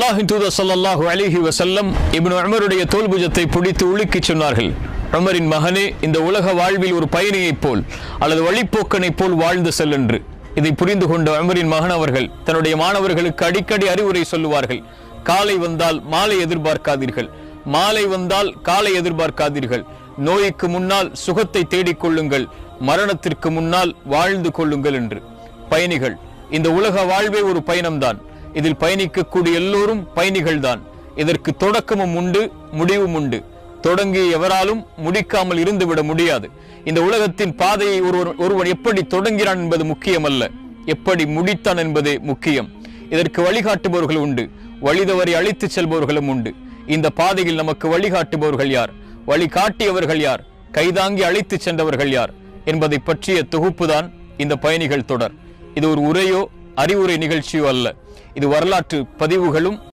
அல்லாஹ்வின் தூதர் ஸல்லல்லாஹு அலைஹி வஸல்லம் இப்னு உமருடைய தோள்புஜத்தை பிடித்து உலுக்கிச் சொன்னார்கள், உமரின் மகனே, இந்த உலக வாழ்வில் ஒரு பயணியைப் போல் அல்லது வழிப்போக்கனைப் போல் வாழ்ந்து செல் என்று. இதை புரிந்து கொண்ட உமரின் மகன் அவர்கள் தன்னுடைய மாணவர்களுக்கு அடிக்கடி அறிவுரை சொல்லுவார்கள். காலை வந்தால் மாலை எதிர்பார்க்காதீர்கள், மாலை வந்தால் காலை எதிர்பார்க்காதீர்கள், நோய்க்கு முன்னால் சுகத்தை தேடிக்கொள்ளுங்கள், மரணத்திற்கு முன்னால் வாழ்ந்து கொள்ளுங்கள் என்று. பயணிகள், இந்த உலக வாழ்வே ஒரு பயணம்தான். இதில் பயணிக்கக்கூடிய எல்லோரும் பயணிகள் தான். இதற்கு தொடக்கமும் உண்டு, முடிவும் உண்டு. தொடங்கி எவராலும் முடிக்காமல் இருந்துவிட முடியாது. இந்த உலகத்தின் பாதையை ஒருவன் எப்படி தொடங்கினான் என்பது முக்கியமல்ல, எப்படி முடித்தான் என்பதே முக்கியம். இதற்கு வழிகாட்டுபவர்கள் உண்டு, வழிதவரை அழைத்து செல்பவர்களும் உண்டு. இந்த பாதையில் நமக்கு வழிகாட்டுபவர்கள் யார், வழிகாட்டியவர்கள் யார், கைதாங்கி அழைத்து சென்றவர்கள் யார் என்பதை பற்றிய தொகுப்புதான் இந்த பயணிகள் தொடர். இது ஒரு உரையோ அறிவுரை நிகழ்ச்சியோ அல்ல. இது வரலாற்று பதிவுகளும்